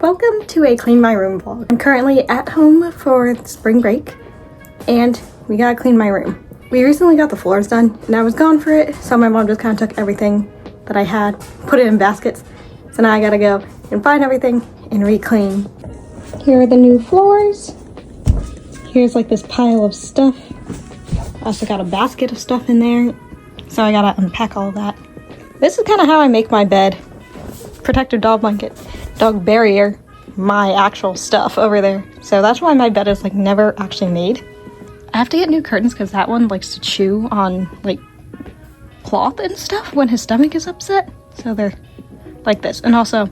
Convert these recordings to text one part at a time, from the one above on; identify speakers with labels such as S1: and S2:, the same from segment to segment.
S1: Welcome to a clean my room vlog. I'm currently at home for spring break and we gotta clean my room. We recently got the floors done and I was gone for it, so my mom just kind of took everything that I had, put it in baskets. So now I gotta go and find everything and re-clean. Here are the new floors. Here's like this pile of stuff. I also got a basket of stuff in there, so I gotta unpack all of that. This is kind of how I make my bed. Protective dog blanket, dog barrier, my actual stuff over there. So that's why my bed is like never actually made. I have to get new curtains because that one likes to chew on like cloth and stuff when his stomach is upset. So they're like this. And also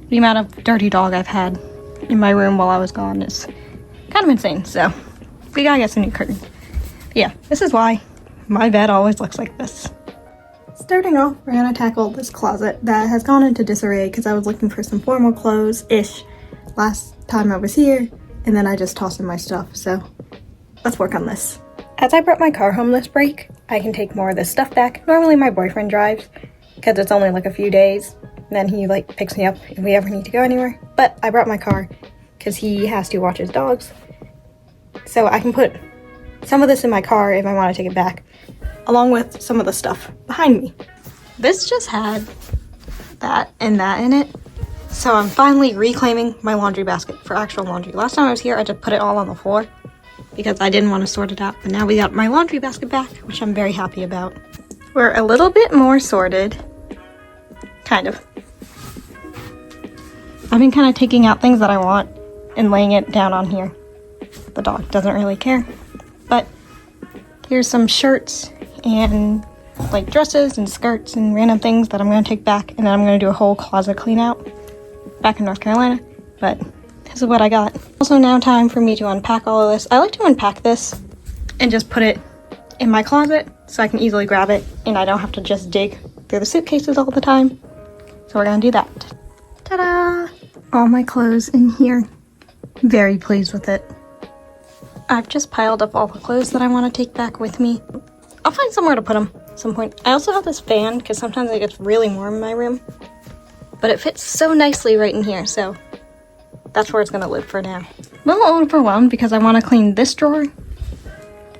S1: the amount of dirty dog I've had in my room while I was gone is kind of insane. So we gotta get some new curtains. But yeah, this is why my bed always looks like this. Starting off, we're gonna tackle this closet that has gone into disarray because I was looking for some formal clothes-ish last time I was here, and then I just tossed in my stuff, so let's work on this. As I brought my car home this break, I can take more of this stuff back. Normally my boyfriend drives because it's only like a few days, and then he like picks me up if we ever need to go anywhere, but I brought my car because he has to watch his dogs, so I can put some of this in my car if I want to take it back, along with some of the stuff behind me. This just had that and that in it, so I'm finally reclaiming my laundry basket for actual laundry. Last time I was here, I just put it all on the floor because I didn't want to sort it out, but now we got my laundry basket back, which I'm very happy about. We're a little bit more sorted, kind of. I've been kind of taking out things that I want and laying it down on here. The dog doesn't really care, but here's some shirts and like dresses and skirts and random things that I'm going to take back, and then I'm going to do a whole closet clean out back in North Carolina, but this is what I got. Also now time for me to unpack all of this. I like to unpack this and just put it in my closet so I can easily grab it and I don't have to just dig through the suitcases all the time. So we're going to do that. Ta-da! All my clothes in here. Very pleased with it. I've just piled up all the clothes that I want to take back with me. I'll find somewhere to put them at some point. I also have this fan because sometimes it gets really warm in my room, but it fits so nicely right in here, so that's where it's going to live for now. I'm a little overwhelmed because I want to clean this drawer,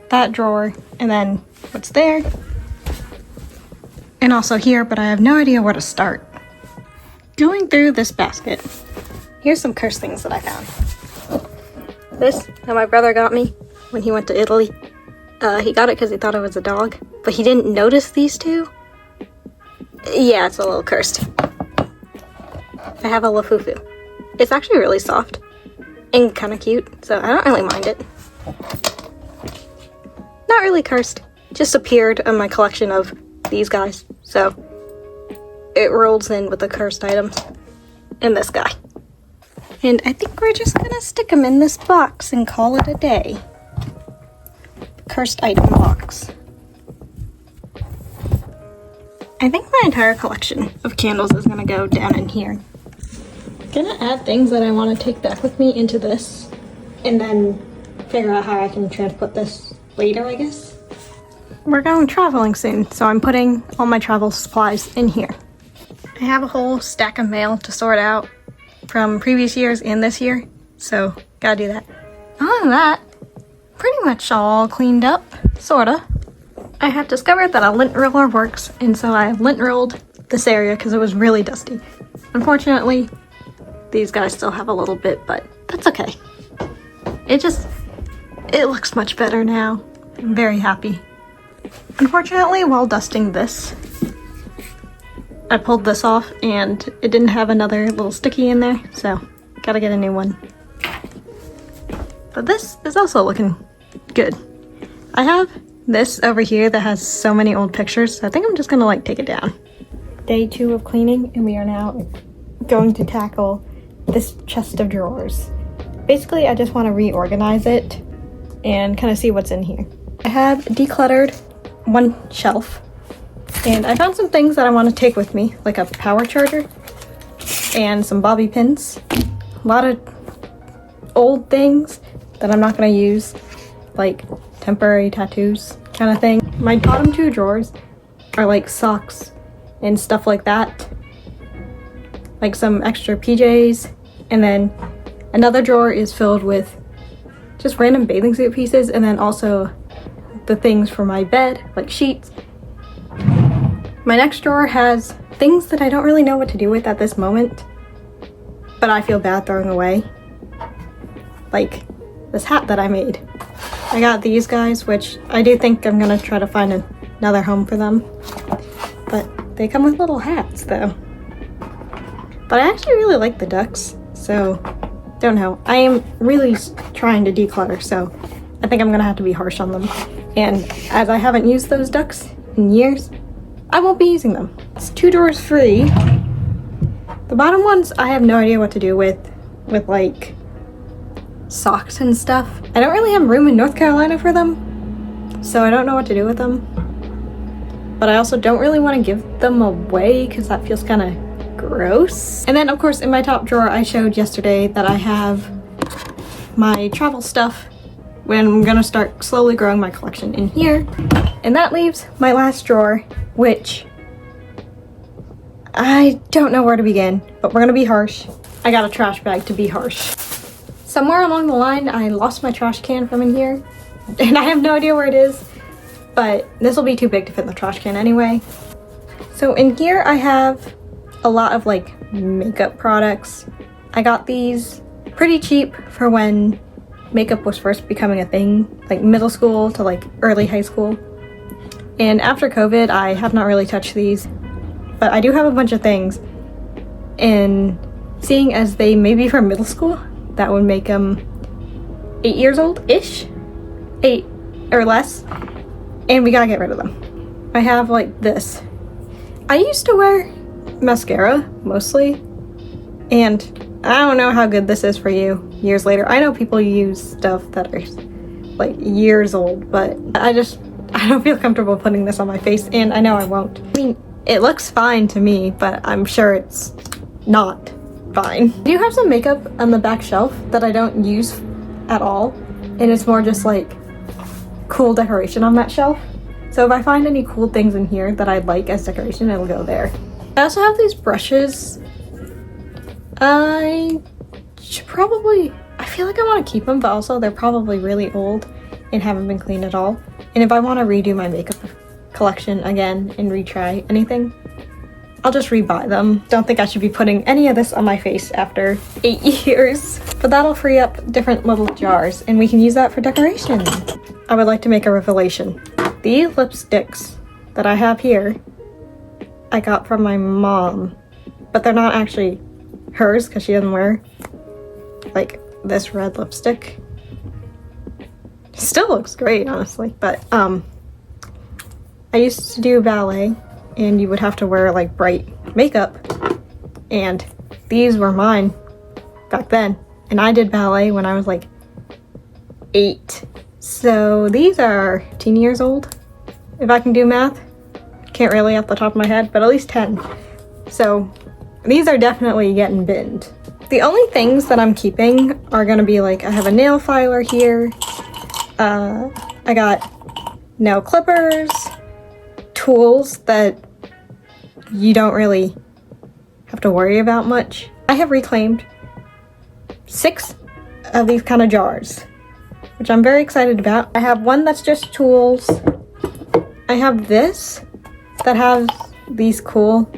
S1: that drawer, and then what's there, and also here, but I have no idea where to start. Going through this basket, here's some cursed things that I found. This that my brother got me when he went to Italy. He got it because he thought it was a dog, but he didn't notice these two. Yeah, it's a little cursed. I have a Lafufu. It's actually really soft and kind of cute, so I don't really mind it. Not really cursed, just appeared in my collection of these guys, so it rolls in with the cursed items and this guy. And I think we're just gonna stick them in this box and call it a day. Cursed item box. I think my entire collection of candles is gonna go down in here. Gonna add things that I want to take back with me into this and then figure out how I can transport this later, I guess. We're going traveling soon, so I'm putting all my travel supplies in here. I have a whole stack of mail to sort out from previous years and this year, so gotta do that. Other than that, pretty much all cleaned up, sorta. I have discovered that a lint roller works, and so I lint rolled this area because it was really dusty. Unfortunately, these guys still have a little bit, but that's okay. It looks much better now. I'm very happy. Unfortunately, while dusting this, I pulled this off and it didn't have another little sticky in there, so gotta get a new one. But this is also looking good. I have this over here that has so many old pictures, so I think I'm just gonna like take it down. Day 2 of cleaning, and we are now going to tackle this chest of drawers. Basically, I just want to reorganize it and kind of see what's in here. I have decluttered one shelf, and I found some things that I want to take with me, like a power charger and some bobby pins. A lot of old things that I'm not going to use, like temporary tattoos kind of thing. My bottom 2 drawers are like socks and stuff like that, like some extra PJs And then another drawer is filled with just random bathing suit pieces, and then also the things for my bed, like sheets. My next drawer has things that I don't really know what to do with at this moment, but I feel bad throwing away. Like this hat that I made. I got these guys, which I do think I'm gonna try to find another home for them. But they come with little hats though. But I actually really like the ducks, so don't know. I am really trying to declutter, so I think I'm gonna have to be harsh on them. And as I haven't used those ducks in years, I won't be using them. It's 2 drawers free. The bottom ones I have no idea what to do with like socks and stuff. I don't really have room in North Carolina for them, so I don't know what to do with them. But I also don't really want to give them away because that feels kind of gross. And then of course in my top drawer I showed yesterday that I have my travel stuff when I'm gonna start slowly growing my collection in here. And that leaves my last drawer, which I don't know where to begin, but we're gonna be harsh. I got a trash bag to be harsh. Somewhere along the line, I lost my trash can from in here, and I have no idea where it is, but this will be too big to fit in the trash can anyway. So in here, I have a lot of like makeup products. I got these pretty cheap for when makeup was first becoming a thing, like middle school to like early high school. And after COVID, I have not really touched these, but I do have a bunch of things, and seeing as they may be from middle school, that would make them 8 years old-ish, 8 or less, and we gotta get rid of them. I have like this. I used to wear mascara mostly, and I don't know how good this is for you years later. I know people use stuff that are like years old, but I don't feel comfortable putting this on my face, and I know I won't. I mean, it looks fine to me, but I'm sure it's not fine. I do have some makeup on the back shelf that I don't use at all, and it's more just like cool decoration on that shelf. So if I find any cool things in here that I'd like as decoration, it'll go there. I also have these brushes. I feel like I want to keep them, but also they're probably really old and haven't been cleaned at all. And if I want to redo my makeup collection again and retry anything, I'll just rebuy them. Don't think I should be putting any of this on my face after 8 years. But that'll free up different little jars, and we can use that for decoration. I would like to make a revelation. These lipsticks that I have here, I got from my mom, but they're not actually hers because she doesn't wear like this red lipstick. It still looks great, honestly, but I used to do ballet, and you would have to wear like bright makeup, and these were mine back then, and I did ballet when I was like 8, so these are 10 years old if I can do math. Can't really off the top of my head, but at least 10. So these are definitely getting binned. The only things that I'm keeping are gonna be like, I have a nail filer here, I got nail clippers, tools that you don't really have to worry about much. I have reclaimed 6 of these kind of jars, which I'm very excited about. I have one that's just tools. I have this that has these cool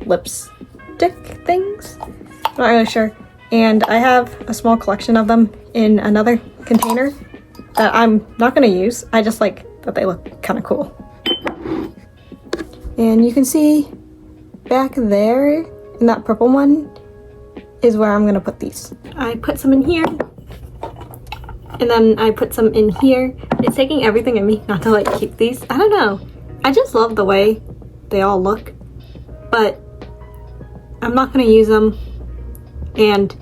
S1: lipstick things. I'm not really sure. And I have a small collection of them in another container that I'm not gonna use. I just like that they look kind of cool. And you can see back there in that purple one is where I'm gonna put these. I put some in here, and then I put some in here. It's taking everything in me not to like keep these. I don't know. I just love the way they all look, but I'm not gonna use them, and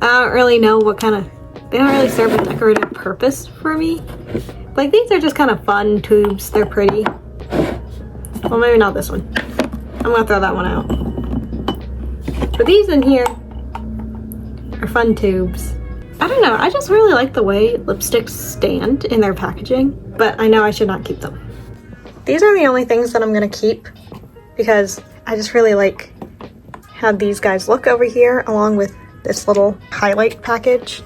S1: I don't really know what kind of, they don't really serve a decorative purpose for me. Like, these are just kind of fun tubes. They're pretty. Well, maybe not this one. I'm gonna throw that one out. But these in here are fun tubes. I don't know, I just really like the way lipsticks stand in their packaging, but I know I should not keep them. These are the only things that I'm gonna keep because I just really like how these guys look over here, along with this little highlight package.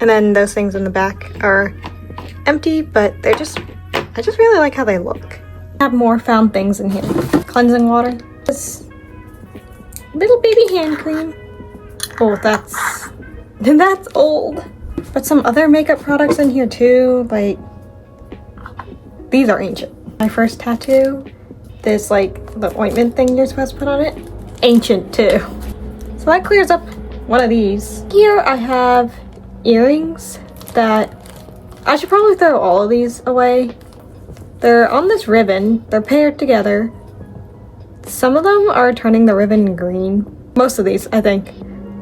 S1: And then those things in the back are empty, but I just really like how they look. I have more found things in here. Cleansing water. This little baby hand cream. Oh, that's old. But some other makeup products in here too, like these are ancient. My first tattoo, this like the ointment thing you're supposed to put on it, ancient too. So that clears up one of these. Here I have earrings that I should probably throw all of these away. They're on this ribbon, they're paired together. Some of them are turning the ribbon green. Most of these, I think,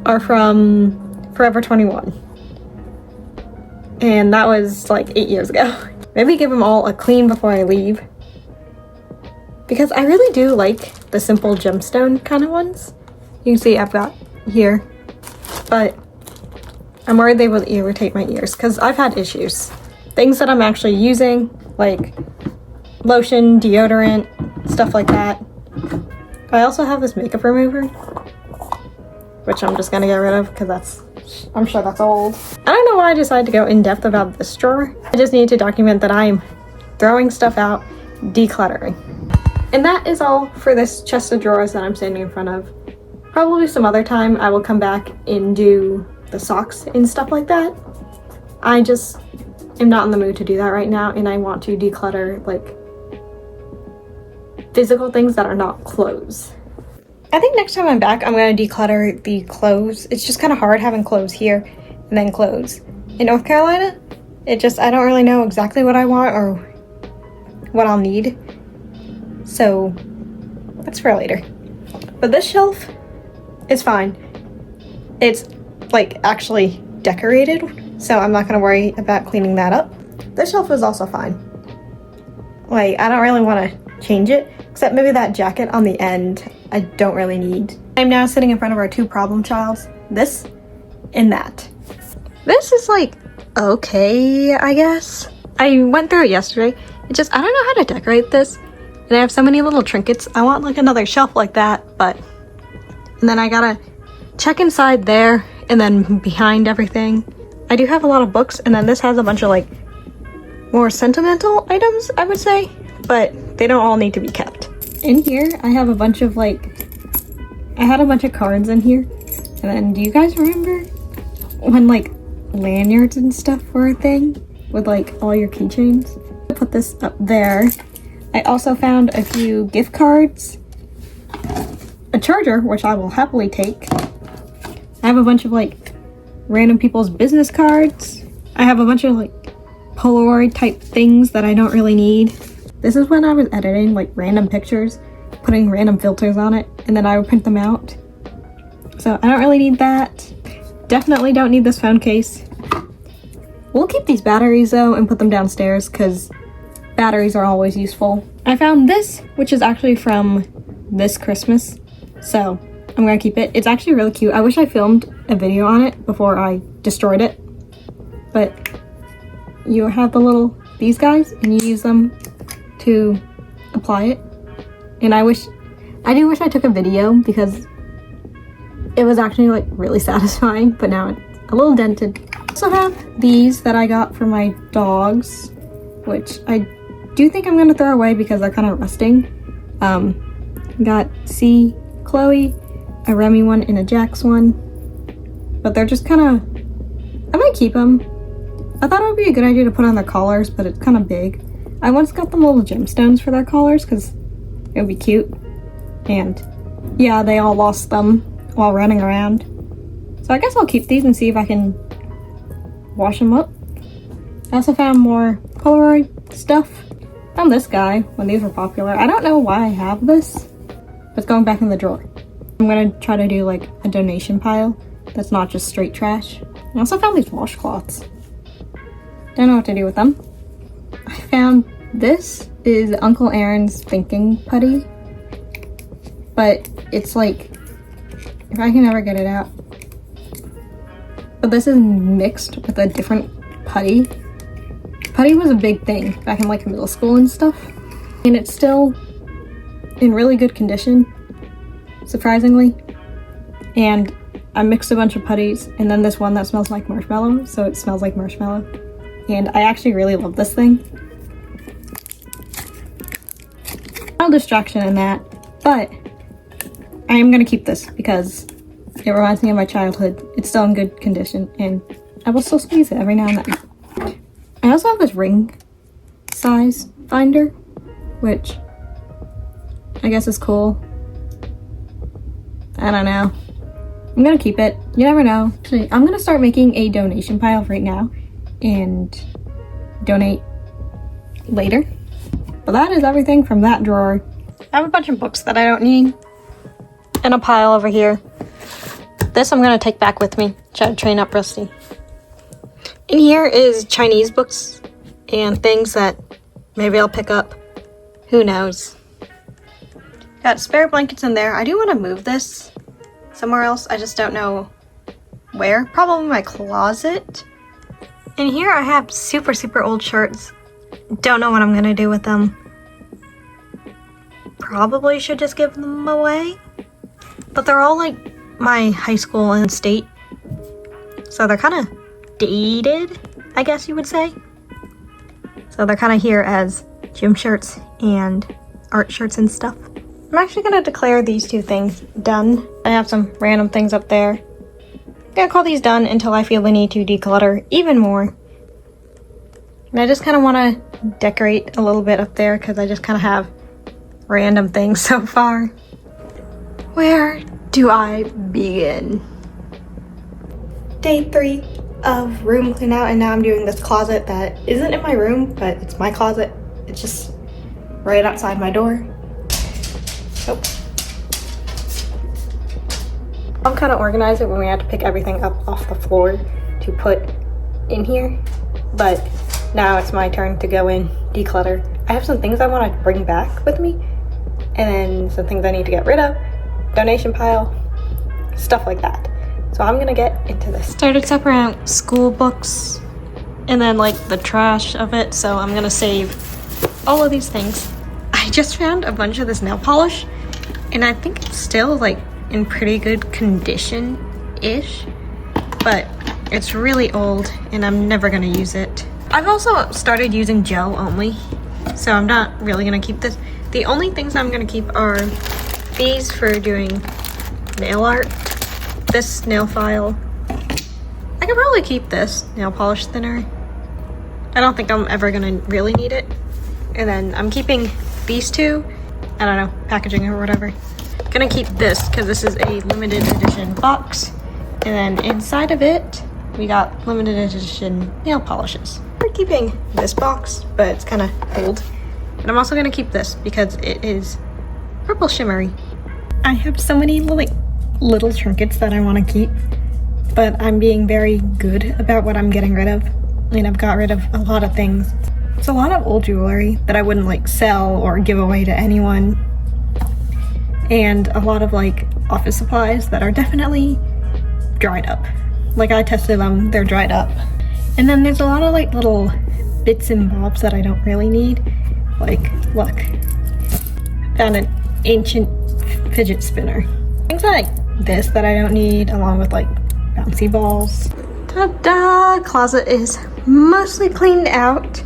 S1: are from Forever 21. And that was like 8 years ago. Maybe give them all a clean before I leave. Because I really do like the simple gemstone kind of ones. You can see I've got here. But I'm worried they will irritate my ears because I've had issues. Things that I'm actually using, like lotion, deodorant, stuff like that. I also have this makeup remover, which I'm just gonna get rid of because I'm sure that's old. I don't know why I decided to go in depth about this drawer. I just need to document that I'm throwing stuff out, decluttering. And that is all for this chest of drawers that I'm standing in front of. Probably some other time I will come back and do the socks and stuff like that. I just am not in the mood to do that right now, and I want to declutter like physical things that are not clothes. I think next time I'm back, I'm going to declutter the clothes. It's just kind of hard having clothes here and then clothes. In North Carolina, I don't really know exactly what I want or what I'll need. So that's for later. But this shelf is fine. It's like actually decorated, so I'm not going to worry about cleaning that up. This shelf is also fine. Like, I don't really want to change it, except maybe that jacket on the end I don't really need. I'm now sitting in front of our two problem childs, this and that. This is like okay, I guess. I went through it yesterday. I don't know how to decorate this, and I have so many little trinkets. I want like another shelf like that, and then I gotta check inside there and then behind everything. I do have a lot of books, and then this has a bunch of like more sentimental items, I would say, but they don't all need to be kept. In here, I have a bunch of I had a bunch of cards in here. And then, do you guys remember when like lanyards and stuff were a thing with like all your keychains? I put this up there. I also found a few gift cards, a charger, which I will happily take. I have a bunch of like random people's business cards. I have a bunch of like Polaroid type things that I don't really need. This is when I was editing like random pictures, putting random filters on it, and then I would print them out. So I don't really need that. Definitely don't need this phone case. We'll keep these batteries though and put them downstairs because batteries are always useful. I found this, which is actually from this Christmas, so I'm gonna keep it. It's actually really cute. I wish I filmed a video on it before I destroyed it, but you have these guys, and you use them to apply it. And I do wish I took a video because it was actually like really satisfying, but now it's a little dented. I also have these that I got for my dogs, which I do think I'm gonna throw away because they're kind of rusting. Got C, Chloe, a Remy one, and a Jax one, but they're just kind of, I might keep them. I thought it would be a good idea to put on their collars, but it's kind of big. I once got them little gemstones for their collars because it would be cute. And yeah, they all lost them while running around. So I guess I'll keep these and see if I can wash them up. I also found more Polaroid stuff. Found this guy when these were popular. I don't know why I have this, but it's going back in the drawer. I'm gonna try to do like a donation pile that's not just straight trash. I also found these washcloths. Don't know what to do with them. I found this is Uncle Aaron's thinking putty, but it's like, if I can ever get it out. But this is mixed with a different putty. Putty was a big thing back in like middle school and stuff, and it's still in really good condition, surprisingly. and I mixed a bunch of putties, and then this one that smells like marshmallow, so it smells like marshmallow. And I actually really love this thing. No distraction in that, but I am gonna keep this because it reminds me of my childhood. It's still in good condition, and I will still squeeze it every now and then. I also have this ring size finder, which I guess is cool. I don't know. I'm gonna keep it. You never know. Actually, I'm gonna start making a donation pile right now and donate later. But that is everything from that drawer. I have a bunch of books that I don't need in a pile over here. This I'm gonna take back with me, try to train up Rusty. In here is Chinese books and things that maybe I'll pick up. Who knows? Got spare blankets in there. I do want to move this somewhere else. I just don't know where. Probably my closet. In here I have super old shirts. Don't know what I'm gonna do with them. Probably should just give them away. But they're all like my high school and state. So they're kind of dated, I guess you would say. So they're kind of here as gym shirts and art shirts and stuff. I'm actually gonna declare these two things done. I have some random things up there. I'm gonna call these done until I feel the need to declutter even more. And I just kind of want to decorate a little bit up there because I just kind of have random things so far. Where do I begin? Day 3 of room clean out, and now I'm doing this closet that isn't in my room, but it's my closet. It's just right outside my door. Oh. I'll kind of organize it when we had to pick everything up off the floor to put in here, but now it's my turn to go in, declutter. I have some things I want to bring back with me, and then some things I need to get rid of, donation pile, stuff like that. So I'm gonna get into this. Started separating out school books and then like the trash of it, so I'm gonna save all of these things. I just found a bunch of this nail polish, and I think it's still like in pretty good condition-ish, but it's really old and I'm never gonna use it. I've also started using gel only, so I'm not really gonna keep this. The only things I'm gonna keep are these for doing nail art, this nail file. I could probably keep this nail polish thinner. I don't think I'm ever gonna really need it. And then I'm keeping these two, I don't know, packaging or whatever. Gonna keep this because this is a limited edition box. And then inside of it, we got limited edition nail polishes. We're keeping this box, but it's kind of old. And I'm also gonna keep this because it is purple shimmery. I have so many little trinkets that I want to keep, but I'm being very good about what I'm getting rid of. And I've got rid of a lot of things. It's a lot of old jewelry that I wouldn't like sell or give away to anyone. And a lot of like office supplies that are definitely dried up. Like I tested them, they're dried up. And then there's a lot of like little bits and bobs that I don't really need. Like, look, found an ancient fidget spinner. Things like this that I don't need, along with like bouncy balls. Ta-da! Closet is mostly cleaned out.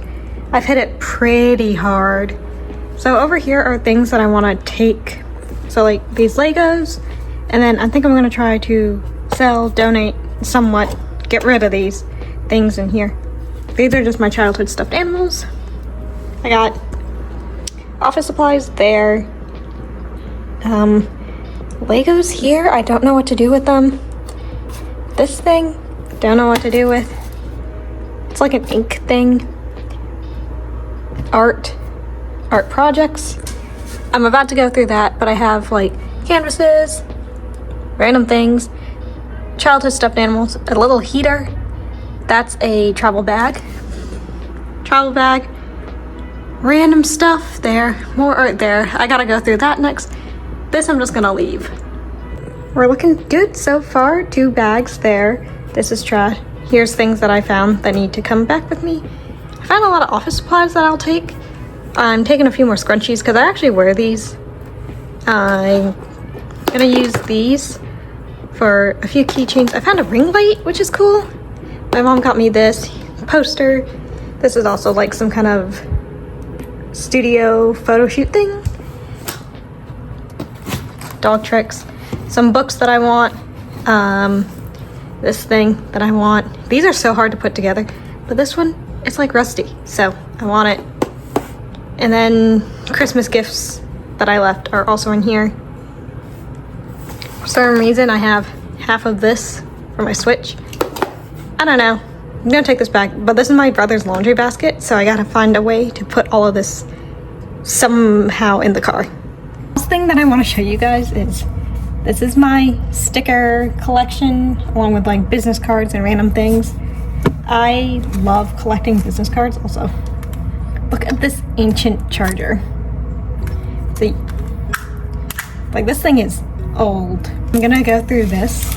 S1: I've hit it pretty hard. So over here are things that I want to take. So like these Legos, and then I think I'm gonna try to sell, donate, somewhat, get rid of these things in here. These are just my childhood stuffed animals. I got office supplies there. Legos here, I don't know what to do with them. This thing, don't know what to do with. It's like an ink thing. Art projects. I'm about to go through that, but I have like canvases, random things, childhood stuffed animals, a little heater. That's a travel bag. Random stuff there, more art there. I gotta go through that next. This I'm just gonna leave. We're looking good so far. 2 bags there. This is trash. Here's things that I found that need to come back with me. I found a lot of office supplies that I'll take. I'm taking a few more scrunchies because I actually wear these. I'm gonna use these for a few keychains. I found a ring light, which is cool. My mom got me this poster. This is also like some kind of studio photo shoot thing. Dog tricks. Some books that I want. This thing that I want. These are so hard to put together, but this one, it's like rusty, so I want it. And then Christmas gifts that I left are also in here. For some reason, I have half of this for my Switch. I don't know. I'm gonna take this back, but this is my brother's laundry basket, so I gotta find a way to put all of this somehow in the car. Last thing that I want to show you guys is this is my sticker collection, along with like business cards and random things. I love collecting business cards also. Look at this ancient charger. See, like this thing is old. I'm gonna go through this,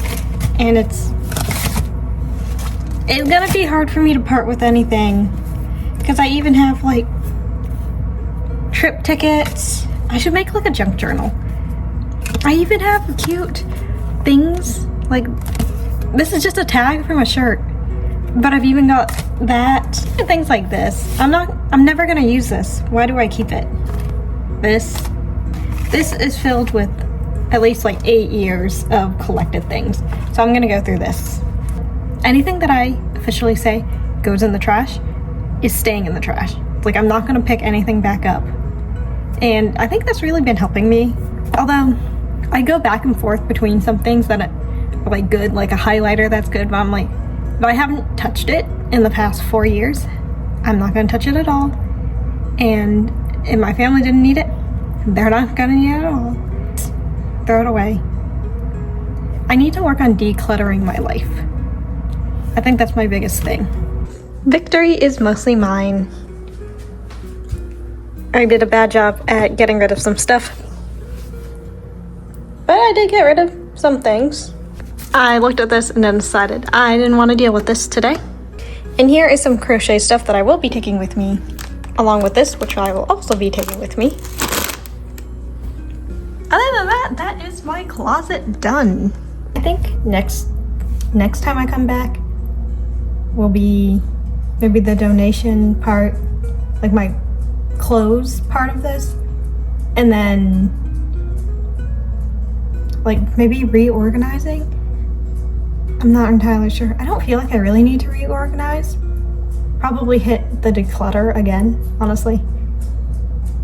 S1: and it's gonna be hard for me to part with anything, because I even have like trip tickets. I should make like a junk journal. I even have cute things, like this is just a tag from a shirt, but I've even got that and things like this. I'm never gonna use this. Why do I keep it? This is filled with at least like 8 years of collected things, so I'm gonna go through this. Anything that I officially say goes in the trash is staying in the trash. Like, I'm not gonna pick anything back up. And I think that's really been helping me. Although, I go back and forth between some things that are like good, like a highlighter that's good, but I'm like, but I haven't touched it in the past 4 years. I'm not gonna touch it at all. And if my family didn't need it, they're not gonna need it at all. Throw it away. I need to work on decluttering my life. I think that's my biggest thing. Victory is mostly mine. I did a bad job at getting rid of some stuff, but I did get rid of some things. I looked at this and then decided I didn't want to deal with this today. And here is some crochet stuff that I will be taking with me, along with this, which I will also be taking with me. Other than that, that is my closet done. I think next time I come back will be maybe the donation part, like my clothes part of this, and then like maybe reorganizing. I'm not entirely sure. I don't feel like I really need to reorganize. Probably hit the declutter again, honestly.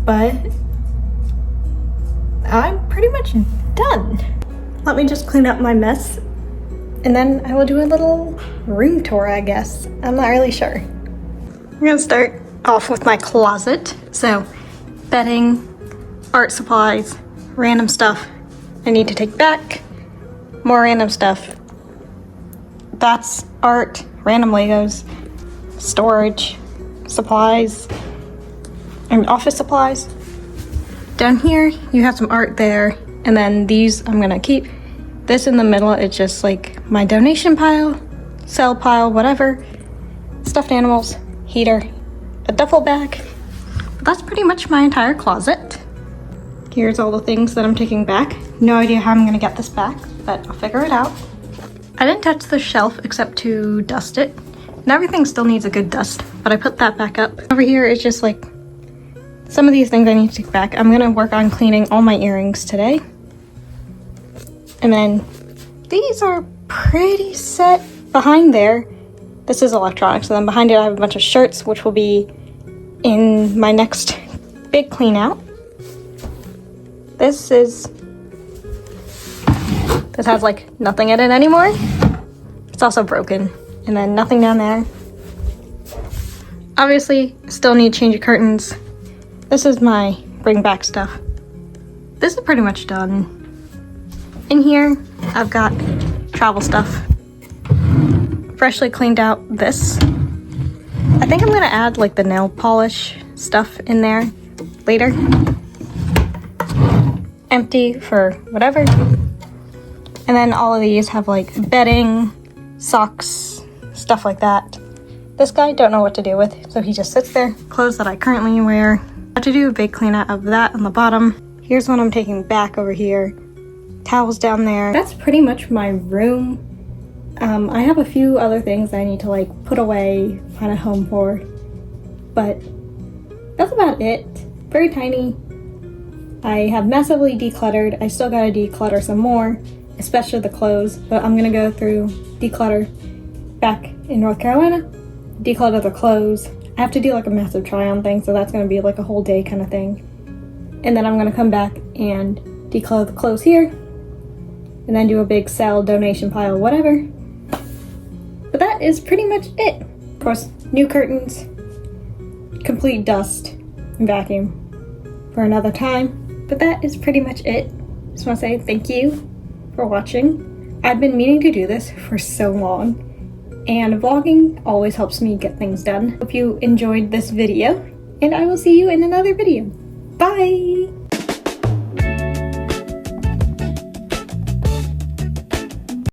S1: But I'm pretty much done. Let me just clean up my mess, and then I will do a little room tour, I guess. I'm not really sure. I'm gonna start off with my closet. So, bedding, art supplies, random stuff I need to take back, more random stuff. That's art, random Legos, storage, supplies, and office supplies. Down here, you have some art there, and then these I'm gonna keep. This in the middle, it's just like my donation pile, sell pile, whatever. Stuffed animals, heater, a duffel bag. That's pretty much my entire closet. Here's all the things that I'm taking back. No idea how I'm gonna get this back, but I'll figure it out. I didn't touch the shelf except to dust it, and everything still needs a good dust, but I put that back up. Over here is just like some of these things I need to take back. I'm gonna work on cleaning all my earrings today. And then these are pretty set behind there. This is electronics, and then behind it I have a bunch of shirts, which will be in my next big clean out. This has like nothing in it anymore. It's also broken. And then nothing down there. Obviously, still need to change the curtains. This is my bring back stuff. This is pretty much done. In here, I've got travel stuff. Freshly cleaned out this. I think I'm gonna add like the nail polish stuff in there later. Empty for whatever. And then all of these have like bedding, socks, stuff like that. This guy, don't know what to do with, so he just sits there. Clothes that I currently wear. I have to do a big clean out of that on the bottom. Here's what I'm taking back over here. towels down there. That's pretty much my room. I have a few other things I need to like put away, find a home for, but that's about it. Very tiny. I have massively decluttered. I still gotta declutter some more, especially the clothes, but I'm gonna go through declutter back in North Carolina, declutter the clothes. I have to do like a massive try on thing, so that's gonna be like a whole day kind of thing. And then I'm gonna come back and declutter the clothes here, and then do a big sell, donation pile, whatever. But that is pretty much it. Of course, new curtains, complete dust, and vacuum for another time. But that is pretty much it. Just want to say thank you for watching. I've been meaning to do this for so long, and vlogging always helps me get things done. Hope you enjoyed this video, and I will see you in another video. Bye!